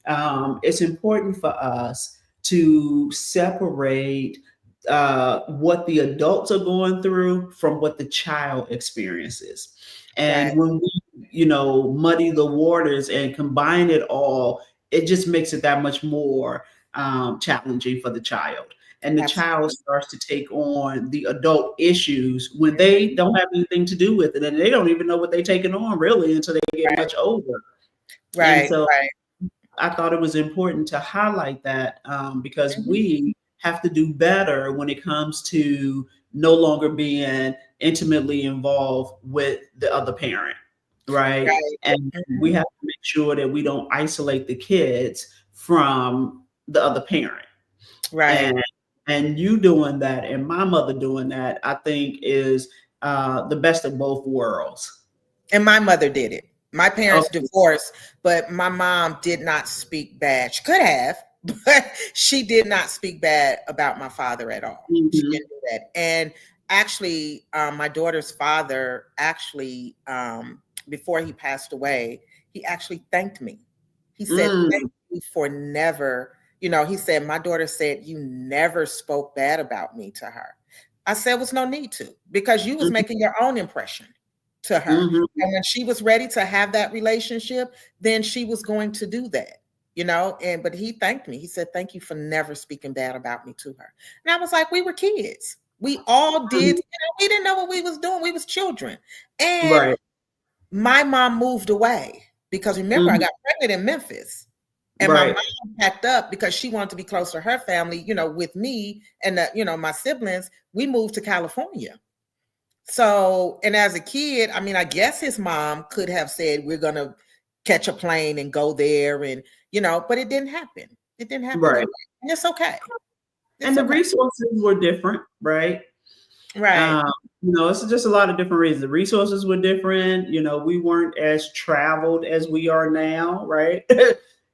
it's important for us to separate what the adults are going through from what the child experiences. Right. And when we, muddy the waters and combine it all, it just makes it that much more challenging for the child. And the child Absolutely. starts to take on the adult issues when they don't have anything to do with it. And they don't even know what they're taking on really until they get Right. much older. And Right. so Right. I thought it was important to highlight that because Mhm. we have to do better when it comes to no longer being intimately involved with the other parent, right? Right. And we Mhm. have to make sure that we don't isolate the kids from the other parent. Right. And you doing that and my mother doing that, I think is the best of both worlds. And my mother did it. My parents Okay. divorced, but my mom did not speak bad. She could have, but she did not speak bad about my father at all. She Mhm. didn't do that. And actually, my daughter's father actually, before he passed away, he actually thanked me. He said, "Thank Mm. you for never," he said, "My daughter said you never spoke bad about me to her." I said, "Was no need to, because you was Mhm. making your own impression to her. Mhm. And when she was ready to have that relationship, then she was going to do that, and but he thanked me. He said, "Thank you for never speaking bad about me to her." And I was like, we were kids. We all did, we didn't know what we was doing. We was children. And Right. my mom moved away because remember, I Mhm. got pregnant in Memphis. And my Right. mom packed up because she wanted to be close to her family, with me and my siblings. We moved to California. So, and as a kid, I mean, I guess his mom could have said, "We're going to catch a plane and go there." And, but it didn't happen. It didn't happen that Right. way. And it's okay. And It's the okay. resources were different, right? Right. Um, it's just a lot of different reasons. The resources were different. We weren't as traveled as we are now, right?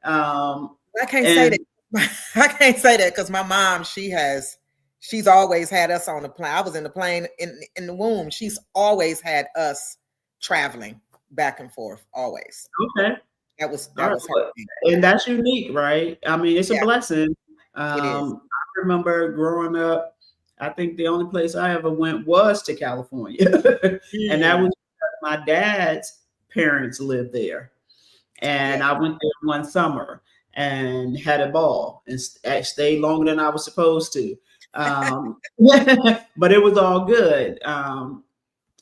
um, I can't say and that. I can't say that because my mom, she's always had us on the plane. I was in the plane in the womb. She's always had us traveling back and forth, always. okay, all That right, was her thing. Yeah. and that's unique, right? I mean, it's a Yeah, blessing. it is. I remember growing up. I think the only place I ever went was to California, and that was Mm, because my dad's parents lived there. yeah. And I went there one summer and had a ball and stayed longer than I was supposed to. But it was all good.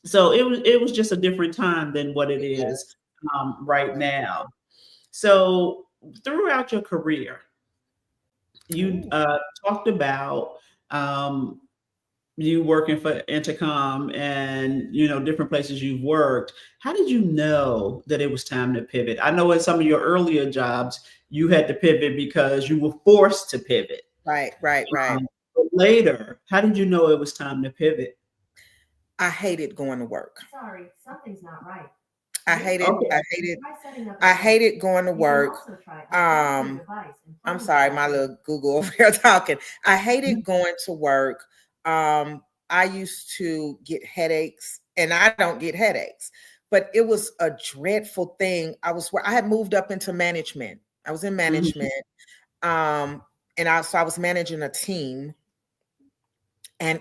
So it was just a different time than what it is right now. So throughout your career, you Ooh. talked about um, you working for Intercom and different places you've worked. How did you know that it was time to pivot? I know in some of your earlier jobs you had to pivot because you were forced to pivot. Right, right, right. But later, how did you know it was time to pivot? I hated going to work. Sorry, something's not right. I hated, Okay. I hated, Try setting up I hated going to You can work. also try unplugging Um, your device and I'm playing sorry, with my it. little Google over here talking. I hated going to work. I used to get headaches, and I don't get headaches, but it was a dreadful thing. I had moved up into management. I was in Mhm. management. Um, I was managing a team, and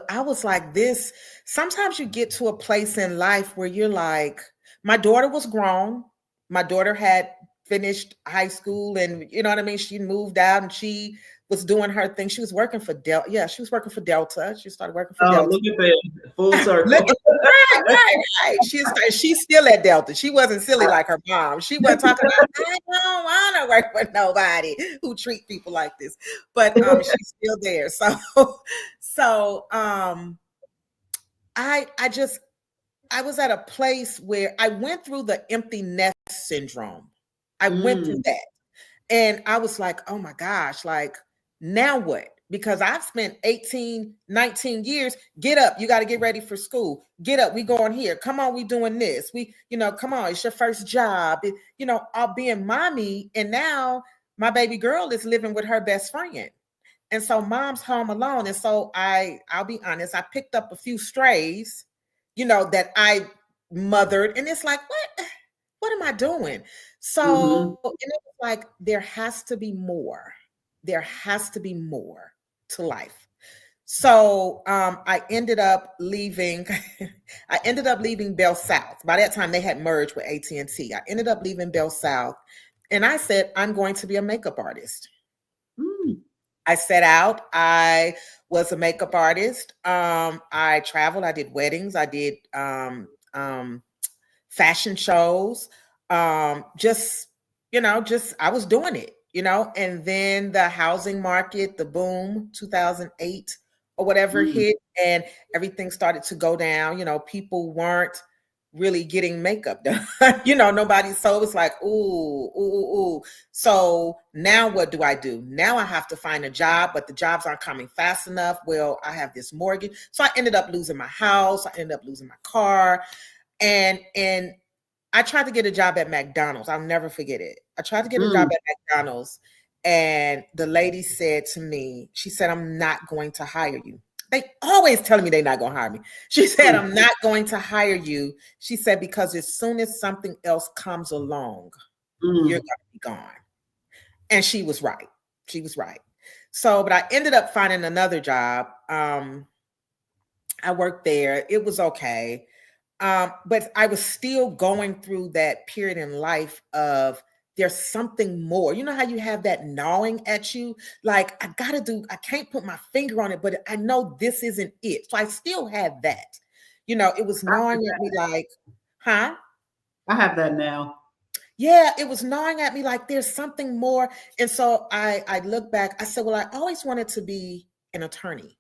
I was like this. Sometimes you get to a place in life where you're like, my daughter was grown. My daughter had finished high school, and you know what I mean? She moved out and she was doing her thing. She was working for Delta. Yeah, she was working for Delta. She started working for Oh, Delta. look at that full Look circle. at right. She's still at Delta. She wasn't silly like her mom. She wasn't talking about, I don't want to work with nobody who treat people like this. But she's still there. So I was at a place where I went through the empty nest syndrome. I went through Mm, that. And I was like, oh my gosh, like now what? Because I've spent 18, 19 years. Get up, you got to get ready for school. Get up, we going here. Come on, we doing this. Come on, it's your first job. I'll be in mommy. And now my baby girl is living with her best friend. And so mom's home alone. And so I'll be honest, I picked up a few strays, that I mothered. And it's like, what am I doing? Mhm. So and it was like, there has to be more. There has to be more to life. So I ended up leaving. I ended up leaving Bell South. By that time, they had merged with AT&T. I ended up leaving Bell South, and I said, I'm going to be a makeup artist. Mm. I set out. I was a makeup artist. I traveled. I did weddings. I did fashion shows. Just I was doing it. And then the housing market, the boom, 2008 or whatever Mm. hit, and everything started to go down. People weren't really getting makeup done. Nobody. So it was like, ooh, ooh, ooh, ooh. So now what do I do? Now I have to find a job, but the jobs aren't coming fast enough. Well, I have this mortgage. So I ended up losing my house. I ended up losing my car. And I tried to get a job at McDonald's. I'll never forget it. I tried to get a job Mm. at McDonald's, and the lady said to me, she said, I'm not going to hire you. They always telling me they're not going to hire me. She said, I'm not going to hire you. She said, because as soon as something else comes along, you're going to be gone. And she was right. She was right. So, but I ended up finding another job. I worked there. It was okay. But I was still going through that period in life of there's something more. You know how you have that gnawing at you? Like, I can't put my finger on it, but I know this isn't it. So I still had that. It was gnawing at me like, huh? I have that now. Yeah, it was gnawing at me like there's something more. And so I look back, I said, well, I always wanted to be an attorney.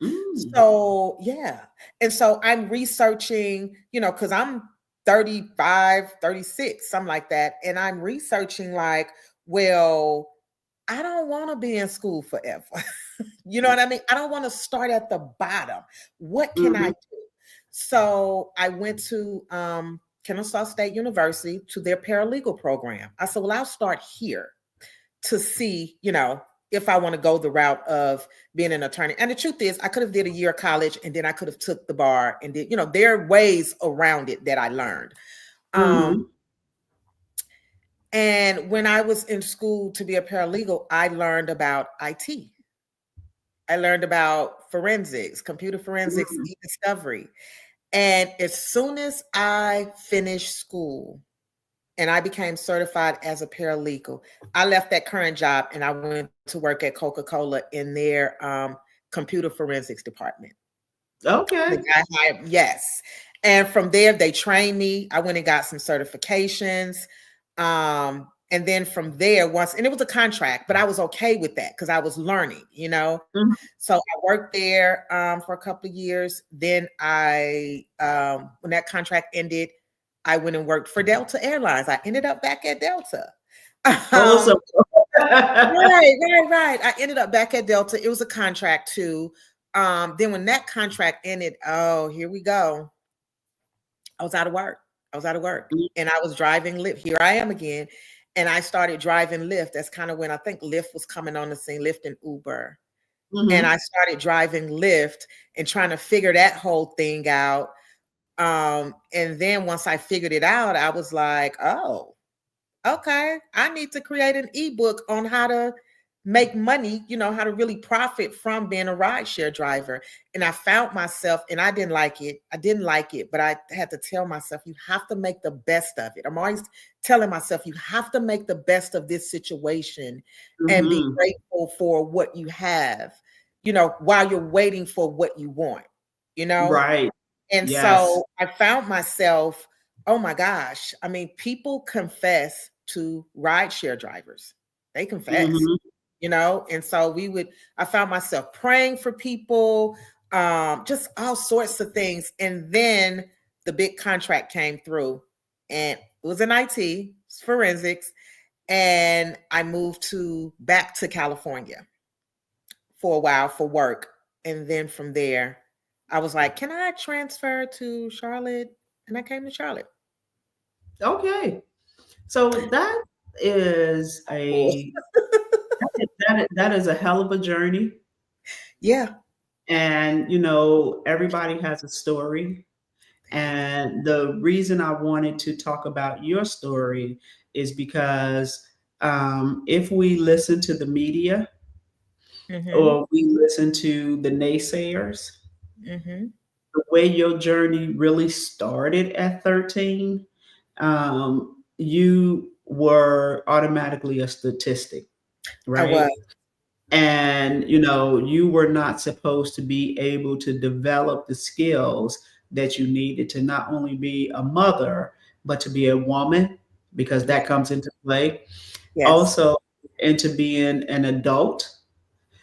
Mm. So, yeah. And so I'm researching, because I'm 35, 36, something like that. And I'm researching like, well, I don't want to be in school forever. You know what I mean? I don't want to start at the bottom. What can I Mhm. do? So I went to Kennesaw State University to their paralegal program. I said, well, I'll start here to see, if I want to go the route of being an attorney. And the truth is, I could have did a year of college and then I could have took the bar and did, there are ways around it that I learned. Mhm. And when I was in school to be a paralegal, I learned about IT. I learned about forensics, computer forensics, Mm. e-discovery. And as soon as I finished school, and I became certified as a paralegal, I left that current job and I went to work at Coca-Cola in their computer forensics department. The Okay. guy hired, yes. And from there, they trained me. I went and got some certifications. And then from there, and it was a contract, but I was okay with that because I was learning, Mhm. So I worked there for a couple of years. Then when that contract ended, I went and worked for Delta Airlines. I ended up back at Delta. Awesome. Right. I ended up back at Delta. It was a contract too. Then when that contract ended, oh, here we go. I was out of work. And I was driving Lyft. Here I am again. And I started driving Lyft. That's kind of when I think Lyft was coming on the scene, Lyft and Uber. And Mhm. I started driving Lyft and trying to figure that whole thing out. And then once I figured it out, I was like, oh, okay, I need to create an ebook on how to make money, how to really profit from being a rideshare driver. And I found myself, and I didn't like it. But I had to tell myself, you have to make the best of it. I'm always telling myself, you have to make the best of this situation and be Mhm. grateful for what you have, while you're waiting for what you want, Right. And Yes. so I found myself, oh my gosh, I mean, people confess to rideshare drivers. They confess, Mhm. and so I found myself praying for people, just all sorts of things. And then the big contract came through, and it was in IT, forensics, and I moved back to California for a while for work. And then from there, I was like, can I transfer to Charlotte? And I came to Charlotte. Okay. So that is Cool. a that is a hell of a journey. Yeah. And, everybody has a story. And the reason I wanted to talk about your story is because if we listen to the media Mm-hmm. or we listen to the naysayers, Mm-hmm. the way your journey really started at 13, you were automatically a statistic, I was. right? And you were not supposed to be able to develop the skills that you needed to not only be a mother but to be a woman, because Yeah. that comes into play, Yes. also into being an adult,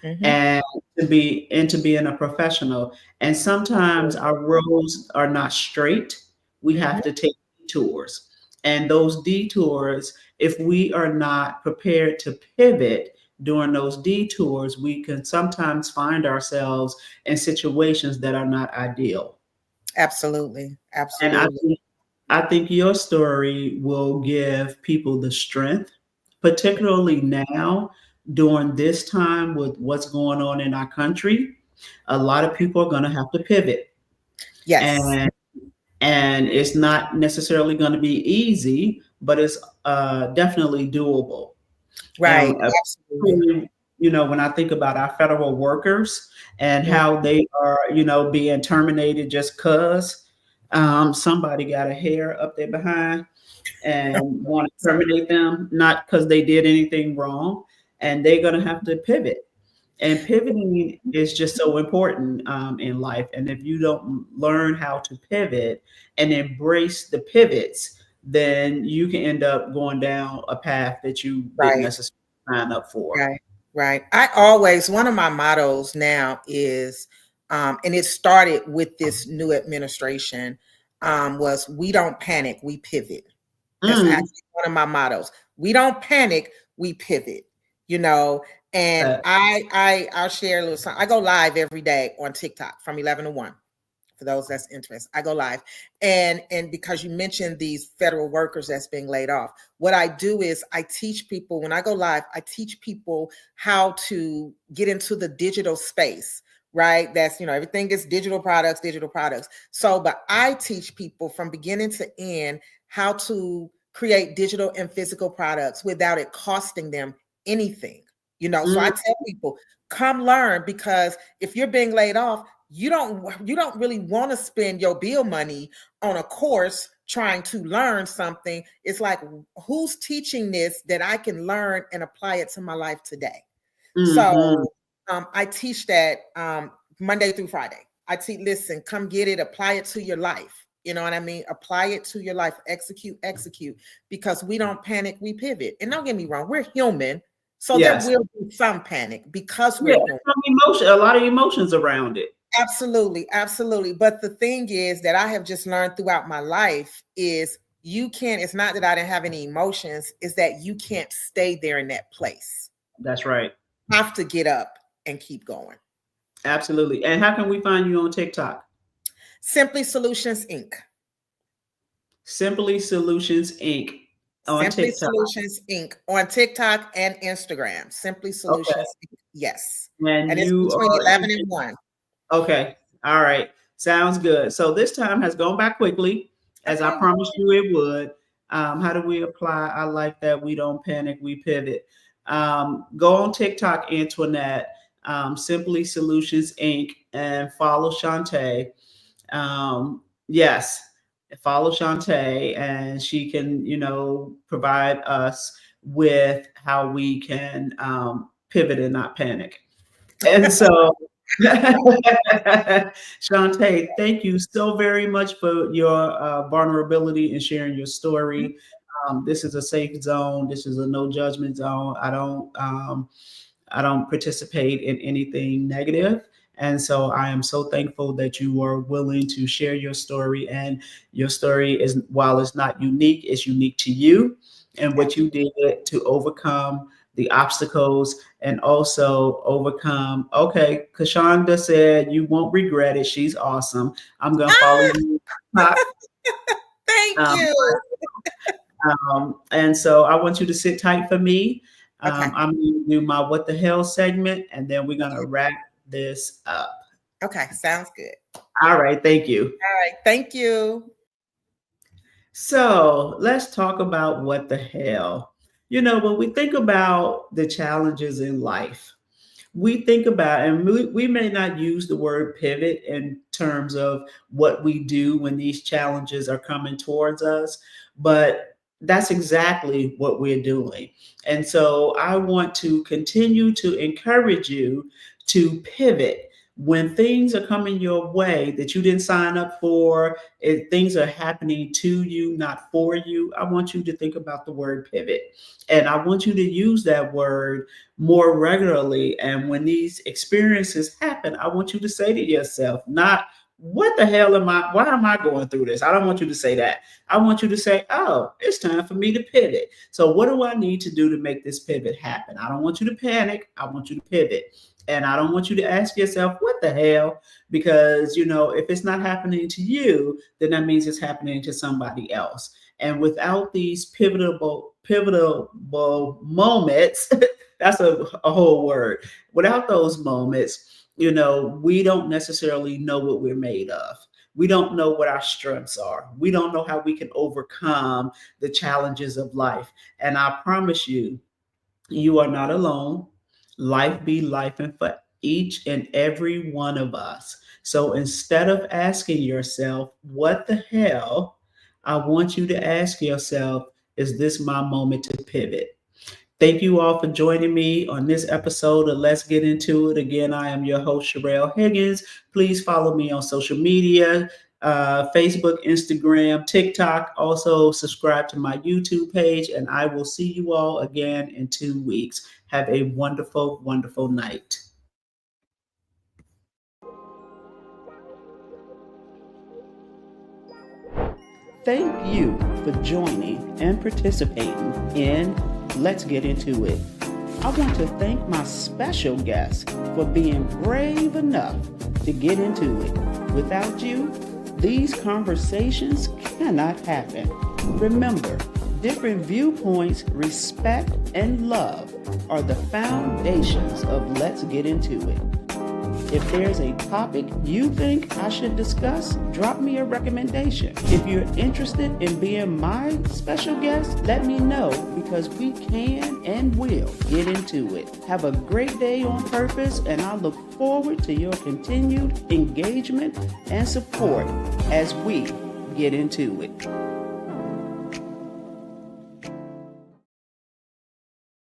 Mm-hmm. and to being a professional. And sometimes our roads are not straight. We have Mm-hmm. to take detours, and those detours, if we are not prepared to pivot during those detours, we can sometimes find ourselves in situations that are not ideal. Absolutely. And I Absolutely. think I think your story will give people the strength, particularly now during this time with what's going on in our country. A lot of people are going to have to pivot, Yes. and it's not necessarily going to be easy, but it's definitely doable. Right. And Absolutely. when I think about our federal workers and Mm. how they are, being terminated just because somebody got a hair up there behind and want to terminate them, not because they did anything wrong, and they're going to have to pivot. And pivoting is just so important in life. And if you don't learn how to pivot and embrace the pivots, then you can end up going down a path that you didn't Right. necessarily sign up for. Right. Right. I always, one of my mottos now is, and it started with this new administration, was we don't panic, we pivot. That's Mm, actually one of my mottos. We don't panic, we pivot. You know, and uh, I'll share a little something. I go live every day on TikTok from 11 to 1. For those that's interested, I go live. And because you mentioned these federal workers that's being laid off, what I do is I teach people, when I go live, I teach people how to get into the digital space, right? That's, everything is digital products, digital products. So, but I teach people from beginning to end how to create digital and physical products without it costing them anything. So I mm, tell people, come learn, because if you're being laid off, you don't really want to spend your bill money on a course trying to learn something. It's like, who's teaching this that I can learn and apply it to my life today? mhm. So I teach that Monday through Friday. I teach, listen, come get it, apply it to your life. You know what I mean? Apply it to your life, execute, because we don't panic, we pivot. And don't get me wrong, we're human. So there Yes. will be some panic because Yeah, we're there's human. some emotion, a lot of emotions around it. Absolutely, absolutely. But the thing is that I have just learned throughout my life is you can't, it's not that I didn't have any emotions, is that you can't stay there in that place. That's right. You have to get up and keep going. Absolutely. And how can we find you on TikTok? Simply Solutions Inc. Simply Solutions Inc. on Simply TikTok. Solutions Inc. on TikTok and Instagram. Simply Okay. Solutions Inc. Yes. And And it's you between are 11 and 1. okay. All right. Sounds good. So this time has gone by quickly, as I Okay. promised you it would. How do we apply? I like that we don't panic, we pivot. Go on TikTok, Antoinette, Simply Solutions Inc., and follow Shantae. Yes, follow Shantae, and she can, provide us with how we can pivot and not panic. And so, Shantae, thank you so very much for your vulnerability and sharing your story. This is a safe zone. This is a no judgment zone. I don't participate in anything negative. And so I am so thankful that you are willing to share your story. And your story is, while it's not unique, it's unique to you and what you did to overcome the obstacles and also overcome. Okay, Kashonda said you won't regret it. She's awesome. I'm gonna follow you. Thank Um, you. and so I want you to sit tight for me. Okay. I'm going to do my what the hell segment, and then we're going to wrap this up. Okay. Sounds good. All right. Thank you. All right. Thank you. So let's talk about what the hell. When we think about the challenges in life, we think about, and we may not use the word pivot in terms of what we do when these challenges are coming towards us, but that's exactly what we're doing. And so I want to continue to encourage you to pivot when things are coming your way that you didn't sign up for, if things are happening to you, not for you. I want you to think about the word pivot. And I want you to use that word more regularly. And when these experiences happen, I want you to say to yourself, not, what the hell why am I going through this? I don't want you to say that. I want you to say, oh, it's time for me to pivot. So what do I need to do to make this pivot happen? I don't want you to panic. I want you to pivot. And I don't want you to ask yourself, what the hell? Because, if it's not happening to you, then that means it's happening to somebody else. And without these pivotal moments, that's a whole word. Without those moments, we don't necessarily know what we're made of. We don't know what our strengths are. We don't know how we can overcome the challenges of life. And I promise you, you are not alone. Life be lifing for each and every one of us. So instead of asking yourself, what the hell, I want you to ask yourself, is this my moment to pivot? Thank you all for joining me on this episode of Let's Get Into It. Again, I am your host, Sherelle Higgins. Please follow me on social media, Facebook, Instagram, TikTok. Also subscribe to my YouTube page, and I will see you all again in 2 weeks. Have a wonderful, wonderful night. Thank you for joining and participating in Let's Get Into It. I want to thank my special guest for being brave enough to get into it. Without you, these conversations cannot happen. Remember, different viewpoints, respect, and love are the foundations of Let's Get Into It. If there's a topic you think I should discuss, drop me a recommendation. If you're interested in being my special guest, let me know, because we can and will get into it. Have a great day on purpose, and I look forward to your continued engagement and support as we get into it.